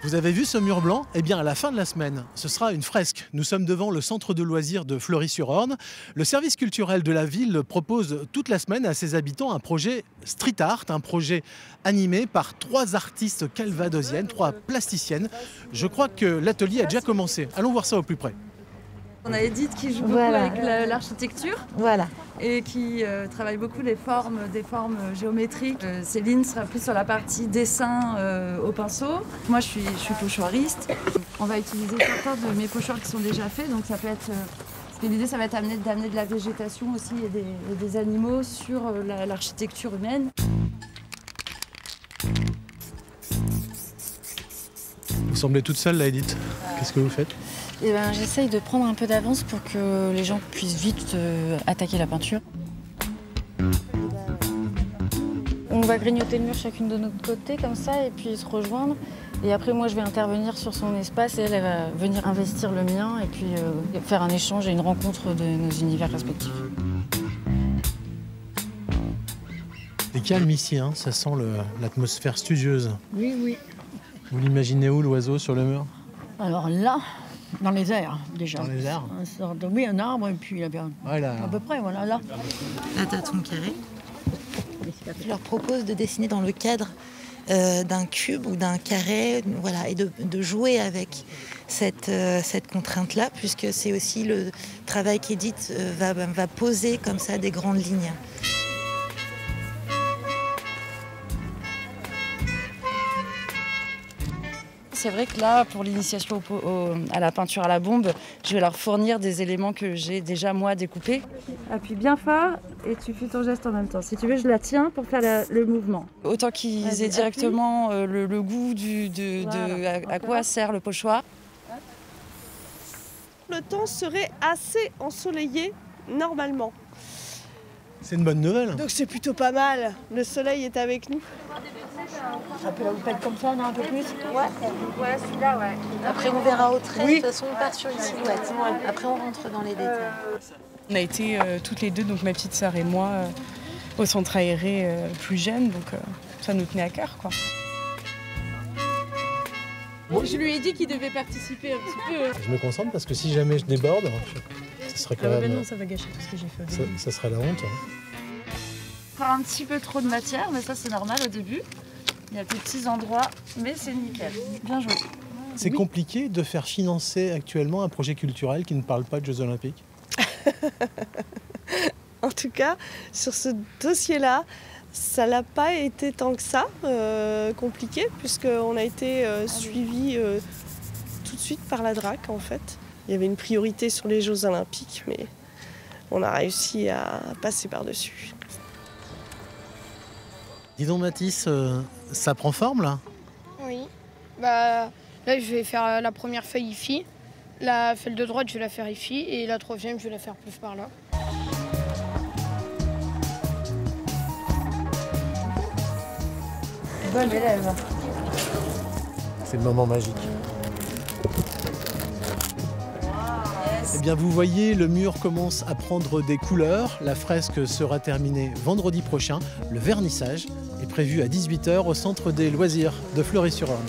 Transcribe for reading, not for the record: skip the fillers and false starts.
Vous avez vu ce mur blanc? Eh bien, à la fin de la semaine, ce sera une fresque. Nous sommes devant le centre de loisirs de Fleury-sur-Orne. Le service culturel de la ville propose toute la semaine à ses habitants un projet street art, un projet animé par 3 artistes calvadosiennes, 3 plasticiennes. Je crois que l'atelier a déjà commencé. Allons voir ça au plus près. On a Edith qui joue beaucoup Voilà. avec l'architecture Voilà. et qui travaille beaucoup des formes géométriques. Céline sera plus sur la partie dessin au pinceau. Moi, je suis pochoiriste. On va utiliser certains de mes pochoirs qui sont déjà faits. Donc ça peut être... parce que l'idée, ça va être d'amener de la végétation aussi et des animaux sur l'architecture humaine. Vous semblez toute seule là, Edith. Qu'est-ce que vous faites? Eh ben, j'essaye de prendre un peu d'avance pour que les gens puissent vite attaquer la peinture. On va grignoter le mur chacune de notre côté comme ça et puis se rejoindre. Et après moi je vais intervenir sur son espace et elle va venir investir le mien et puis faire un échange et une rencontre de nos univers respectifs. C'est calme ici, hein, ça sent l'atmosphère studieuse. Oui, oui. Vous l'imaginez où l'oiseau sur le mur? Alors là, dans les airs, déjà. Dans les airs? Oui, un arbre, et puis à peu près, voilà, là. Là, t'as ton carré. Je leur propose de dessiner dans le cadre d'un cube ou d'un carré, voilà, et de jouer avec cette contrainte-là, puisque c'est aussi le travail qu'Edith va poser comme ça des grandes lignes. C'est vrai que là, pour l'initiation à la peinture à la bombe, je vais leur fournir des éléments que j'ai déjà moi découpés. Appuie bien fort et tu fais ton geste en même temps. Si tu veux, je la tiens pour faire le mouvement. Autant qu'ils aient directement le goût à quoi sert le pochoir. Le temps serait assez ensoleillé normalement. C'est une bonne nouvelle. Donc c'est plutôt pas mal. Le soleil est avec nous. Ça peut vous faire comme ça, non, un peu plus? Ouais, celui-là, ouais. Après, on verra au trait. De toute façon, on part sur une silhouette. Après, on rentre dans les détails. On a été toutes les deux, donc ma petite sœur et moi, au centre aéré plus jeune, donc ça nous tenait à cœur, quoi. Je lui ai dit qu'il devait participer un petit peu. Je me concentre parce que si jamais je déborde, ça serait quand même... non, ça va gâcher tout ce que j'ai fait au début. Ça serait la honte. Faire un petit peu trop de matière, mais ça c'est normal au début. Il y a des petits endroits, mais c'est nickel. Bien joué. C'est compliqué de faire financer actuellement un projet culturel qui ne parle pas de Jeux Olympiques? En tout cas, sur ce dossier-là, ça n'a pas été tant que ça compliqué, puisqu'on a été suivi tout de suite par la DRAC en fait. Il y avait une priorité sur les Jeux Olympiques, mais on a réussi à passer par-dessus. Dis donc Mathis, ça prend forme là? Oui. Bah, là, je vais faire la première feuille ici. La feuille de droite, je vais la faire ici. Et la troisième, je vais la faire plus par là. Bonne élève. C'est le moment magique. Eh bien vous voyez, le mur commence à prendre des couleurs. La fresque sera terminée vendredi prochain. Le vernissage est prévu à 18 h au centre des loisirs de Fleury-sur-Orne.